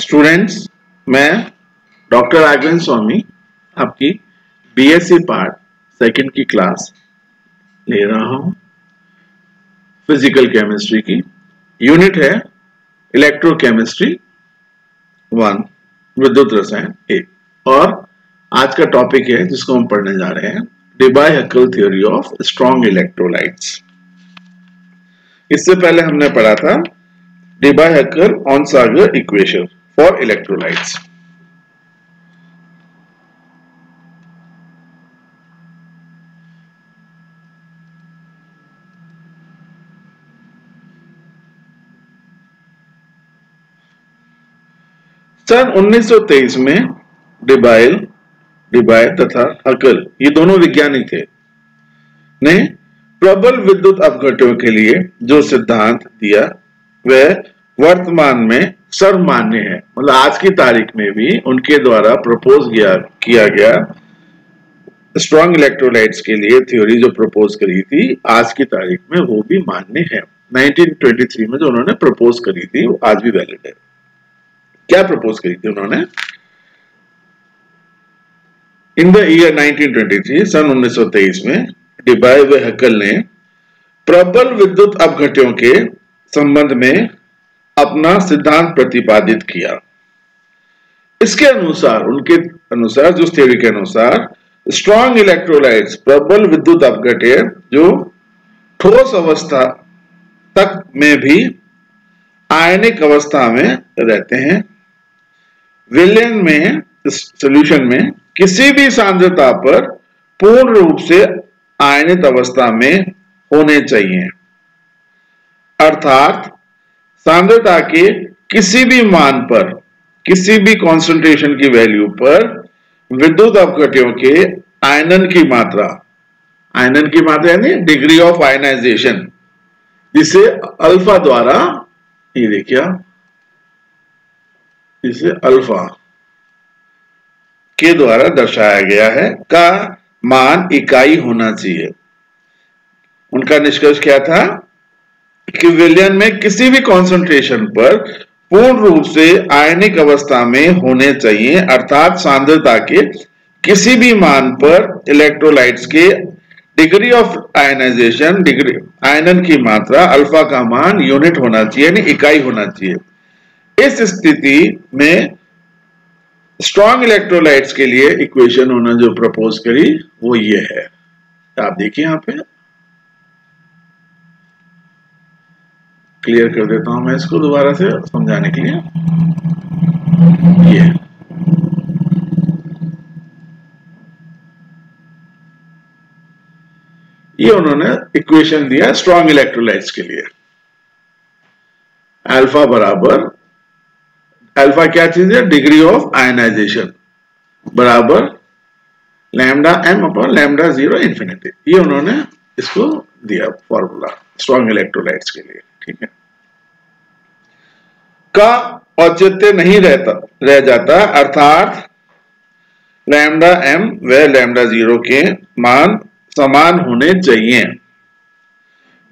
Students, मैं doctor Raghavendra स्वामी आपकी BSc part second की क्लास ले रहा हूं। फिजिकल केमिस्ट्री की यूनिट है इलेक्ट्रोकेमिस्ट्री 1 विद्युत रसायन 1 और आज का टॉपिक है जिसको हम पढ़ने जा रहे हैं डेबाय-हक्केल थ्योरी ऑफ स्ट्रॉन्ग इलेक्ट्रोलाइट्स। इससे पहले हमने पढ़ा था डेबाय-हक्केल-ऑनसागर इक्वेशन फॉर इलेक्ट्रोलाइट्स। सन 1923 में डेबाय तथा हक्केल, ये दोनों वैज्ञानिक थे, ने प्रबल विद्युत अपघट्यों के लिए जो सिद्धांत दिया वह वर्तमान में सर्वमान्य है। मतलब आज की तारीख में भी उनके द्वारा प्रपोज किया गया स्ट्रॉन्ग इलेक्ट्रोलाइट्स के लिए थ्योरी जो प्रपोज करी थी, आज की तारीख में वो भी मान्य है। 1923 में जो उन्होंने प्रपोज करी थी वो आज भी वैलिड है। क्या प्रपोज करी थी उन्होंने? इन द ईयर 1923, सन 1923 में डेबाय व हक्केल ने प्रबल विद्युत अपघट्यों के संबंध में अपना सिद्धांत प्रतिपादित किया। इसके अनुसार, उनके अनुसार, जो थ्योरी के अनुसार स्ट्रॉन्ग इलेक्ट्रोलाइट्स प्रबल विद्युत अपघट्य जो ठोस अवस्था तक में भी आयनिक अवस्था में रहते हैं, विलयन में सॉल्यूशन में किसी भी सांद्रता पर पूर्ण रूप से आयनित अवस्था में होने चाहिए। अर्थात सांद्रता के किसी भी मान पर, किसी भी कॉन्सेंट्रेशन की वैल्यू पर विद्युत अपघट्यों के आयनन की मात्रा यानी डिग्री ऑफ आयनाइजेशन, जिसे अल्फा द्वारा, ये देखिए, इसे अल्फा के द्वारा दर्शाया गया है, का मान इकाई होना चाहिए। उनका निष्कर्ष क्या था कि विलयन में किसी भी कॉन्सेंट्रेशन पर पूर्ण रूप से आयनिक अवस्था में होने चाहिए, अर्थात सांद्रता के किसी भी मान पर इलेक्ट्रोलाइट्स के डिग्री ऑफ आयनाइजेशन, डिग्री आयनन की मात्रा अल्फा का मान यूनिट होना चाहिए, यानी इकाई होना चाहिए। इस स्थिति में स्ट्रॉन्ग इलेक्ट्रोलाइट्स के लिए इक्वेशन उन्होंने जो प्रपोज करी वो ये है। आप देखिए, यहां पे क्लियर कर देता हूं मैं इसको दोबारा से समझाने के लिए। ये उन्होंने इक्वेशन दिया स्ट्रॉन्ग इलेक्ट्रोलाइट्स के लिए। अल्फा बराबर, अल्फा क्या चीज है? डिग्री ऑफ आयनाइजेशन बराबर lambda m upon lambda 0 infinity. ये उन्होंने इसको दिया फॉर्मूला स्ट्रॉन्ग इलेक्ट्रोलाइट्स के लिए। ठीक है, का औचित्य नहीं रह जाता, अर्थात लैम्डा m व लैम्डा 0 के मान समान होने चाहिए।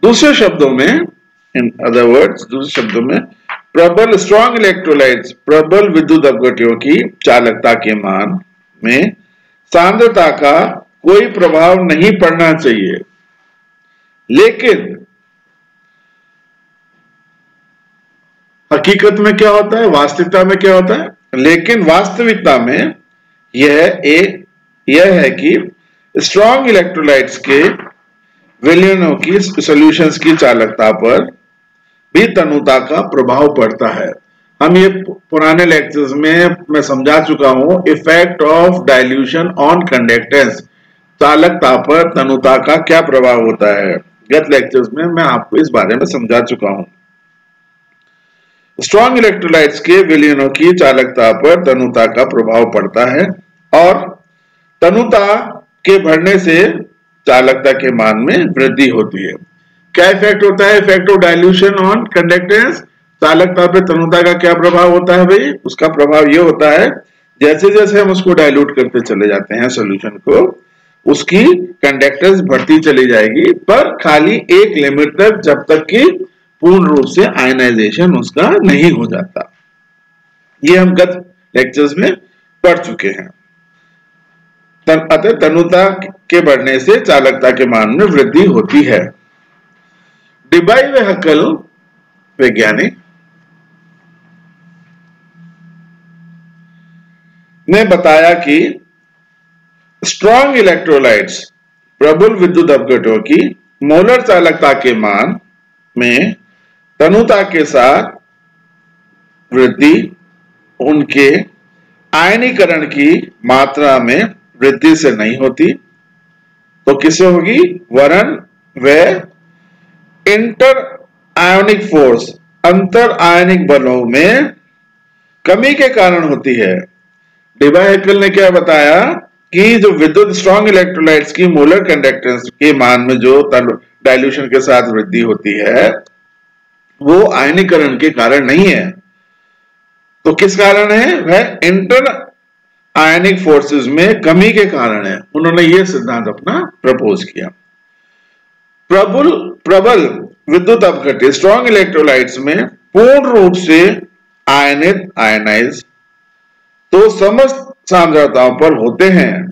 दूसरे शब्दों में, इन अदर वर्ड्स, दूसरे शब्दों में, प्रबल स्ट्रॉन्ग इलेक्ट्रोलाइट्स प्रबल विद्युत अपघट्यों की चालकता के मान में सांद्रता का कोई प्रभाव नहीं पड़ना चाहिए। लेकिन हकीकत में क्या होता है, वास्तविकता में क्या होता है? लेकिन वास्तविकता में यह है कि स्ट्रॉन्ग इलेक्ट्रोलाइट्स के विलयनों की, सॉल्यूशंस की चालकता पर भी तनुता का प्रभाव पड़ता है। हम ये पुराने लेक्चर्स में मैं समझा चुका हूं, effect of dilution on conductance, चालकता पर तनुता का क्या प्रभाव होता है। गत लेक्चर्स में मैं आपको इस बारे में समझा चुका हूं। स्ट्रॉन्ग इलेक्ट्रोलाइट्स के विलयनों की चालकता पर तनुता का प्रभाव पड़ता है और तनुता के बढ़ने से चालकता के मान में वृद्धि होती है। क्या इफेक्ट होता है? Effect of dilution on conductance, चालकता पे तनुता का क्या प्रभाव होता है भाई? उसका प्रभाव ये होता है, जैसे जैसे हम उसको डाइल्यूट करते चले जाते हैं सॉल्यूशन को, उसकी कंडक्टेंस बढ़ती चली जाएगी, पर खाली एक लिमिट तक, जब तक कि पूर्ण रूप से आयनाइजेशन उसका नहीं हो जाता। ये हम गत लेक्चर्स में पढ़ चुके हैं। अतः तनुता के बढ़ने से चालकता के मान में वृद्धि होती है। डिबाई व हकल वैज्ञानिक ने बताया कि स्ट्रॉन्ग इलेक्ट्रोलाइट्स प्रबल विद्युत अपघटों की मोलर चालकता के मान में तनुता के साथ वृद्धि उनके आयनीकरण की मात्रा में वृद्धि से नहीं होती, तो किससे होगी? वरन व इंटर आयोनिक फोर्स अंतर आयनिक बलों में कमी के कारण होती है। डिबाई-हैकेल ने क्या बताया कि जो विद्युत स्ट्रॉन्ग इलेक्ट्रोलाइट्स की मोलर कंडक्टेंस के मान में जो डाइल्यूशन के साथ वृद्धि होती है वो आयनीकरण के कारण नहीं है, तो किस कारण है? वह इंटर आयनिक फोर्सेस में कमी के कारण है। उन्होंने यह सिद्धांत अपना प्रपोज किया। प्रबल विद्युत अपघट्य स्ट्रॉन्ग इलेक्ट्रोलाइट्स में पूर्ण रूप से आयनित आयनाइज तो समस्त सांद्रताओं पर होते हैं,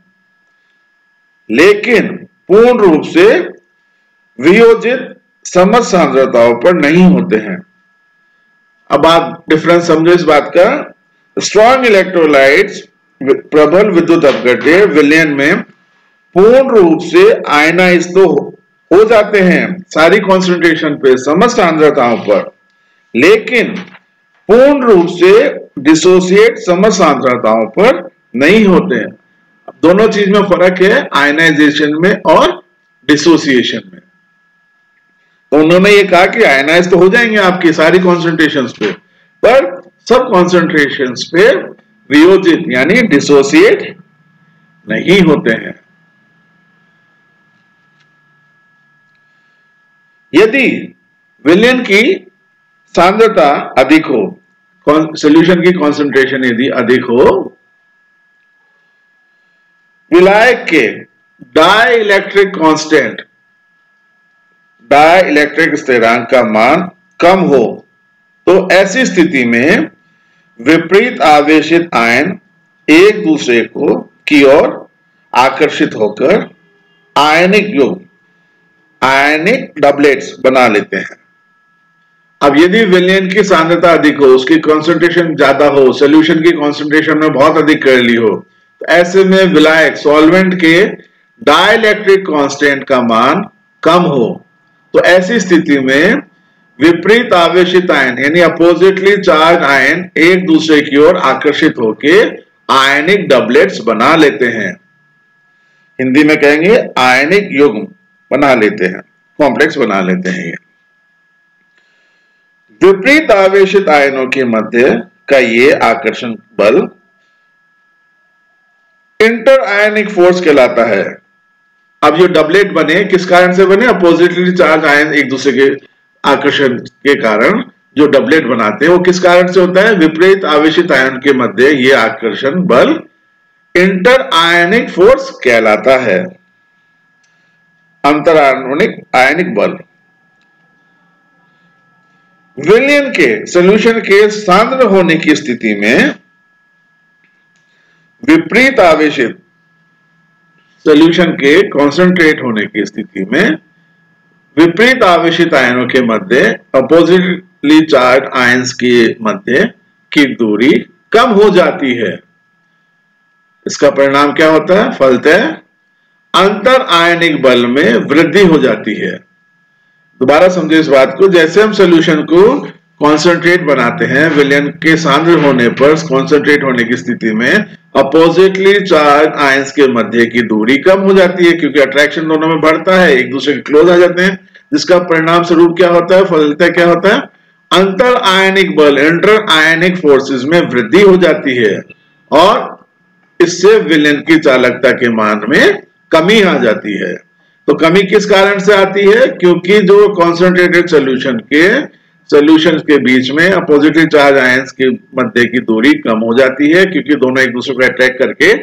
लेकिन पूर्ण रूप से वियोजित समस्त सांद्रताओं पर नहीं होते हैं। अब आप डिफरेंस समझो इस बात का। स्ट्रॉन्ग इलेक्ट्रोलाइट्स प्रबल विद्युत अपघट्य विलयन में पूर्ण रूप से आयनाइज तो हो जाते हैं सारी कॉन्सेंट्रेशन पे समस्त सांद्रताओं पर, लेकिन पूर्ण रूप से डिसोसिएट समस्त सांद्रताओं पर नहीं होते हैं। दोनों चीज में फर्क है, आयनाइजेशन में और डिसोसिएशन में। तो उन्होंने ये कहा कि आयनाइज तो हो जाएंगे आपकी सारी कॉन्सेंट्रेशंस पे, पर सब कॉन्सेंट्रेशंस पे वियोजित यानी डिसोसिएट नहीं होते हैं। यदि विलयन की सांद्रता अधिक हो, सॉल्यूशन की कॉन्सेंट्रेशन यदि अधिक हो, विलायक के डाइलेक्ट्रिक कांस्टेंट डाइलेक्ट्रिक स्थिरांक का मान कम हो, तो ऐसी स्थिति में विपरीत आवेशित आयन एक दूसरे को की ओर आकर्षित होकर आयनिक युग्म आयनिक डबलेट्स बना लेते हैं। अब यदि विलयन की सांद्रता अधिक हो, उसकी कॉन्सेंट्रेशन ज्यादा हो, सॉल्यूशन की कॉन्सेंट्रेशन में बहुत अधिक कर ली हो, तो ऐसे में विलायक सॉल्वेंट के डाइलेक्ट्रिक कांस्टेंट का मान कम हो, तो ऐसी स्थिति में विपरीत आवेशित आयन यानी अपोजिटली चार्ज आयन एक दूसरे की ओर आकर्षित होकर आयनिक डबलेट्स बना लेते हैं। हिंदी में कहेंगे आयनिक युग्म बना लेते हैं, कॉम्प्लेक्स बना लेते हैं। ये विपरीत आवेशित आयनों के मध्य का ये आकर्षण बल इंटर आयनिक फोर्स कहलाता है। अब ये डबलेट बने किस कारण से बने? अपोजिटली चार्ज आयन एक दूसरे के आकर्षण के कारण जो डबलेट बनाते हैं वो किस कारण से होता है? विपरीत आवेशित आयन के मध्य ये आकर्षण बल इंटर आयनिक फोर्स कहलाता है। अंतर आयनिक बल विलयन के सॉल्यूशन के सांद्र होने की स्थिति में विपरीत आवेशित सॉल्यूशन के कॉन्सेंट्रेट होने की स्थिति में विपरीत आवेशित आयनों के मध्य अपोजिटली चार्ज आयंस के मध्य की दूरी कम हो जाती है। इसका परिणाम क्या होता है? फलतः अंतर आयनिक बल में वृद्धि हो जाती है। दोबारा समझे इस बात को। जैसे हम सॉल्यूशन को कॉन्सेंट्रेट बनाते हैं, विलयन के सांद्र होने पर कॉन्सेंट्रेट होने की स्थिति में अपोजिटली चार्ज आयंस के मध्य की दूरी कम हो जाती है, क्योंकि अट्रैक्शन दोनों में बढ़ता है, एक दूसरे के क्लोज आ जाते हैं, जिसका परिणाम स्वरूप क्या होता है? फलतः क्या होता है? अंतर आयनिक बल इंटर आयनिक फोर्सेस में वृद्धि हो जाती है और इससे विलयन की चालकता के मान में कमी आ जाती है। तो कमी किस कारण से आती है? क्योंकि जो कॉन्सेंट्रेटेड सॉल्यूशन के बीच में अपोजिटली चार्ज आयंस के मध्य की दूरी कम हो जाती है, क्योंकि दोनों एक दूसरे को अट्रैक्ट करके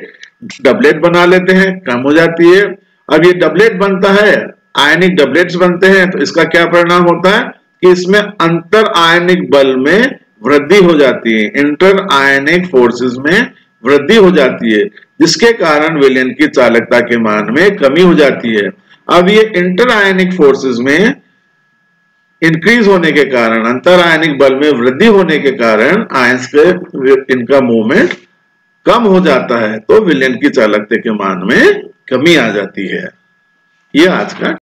डबलेट बना लेते हैं, कम हो जाती है। अब ये डबलेट बनता है, आयनिक डबलेट्स बनते हैं, तो इसका क्या परिणाम होता है कि इसमें अंतर आयनिक बल में वृद्धि हो जाती है, इंटर आयनिक फोर्सेस में वृद्धि हो जाती है, जिसके कारण विलयन की चालकता के मान में कमी हो जाती है। अब ये इंटर आयनिक फोर्सेस में इंक्रीज होने के कारण, अंतर आयनिक बल में वृद्धि होने के कारण आयंस के इनका मूवमेंट कम हो जाता है, तो विलयन की चालकता के मान में कमी आ जाती है। ये आज का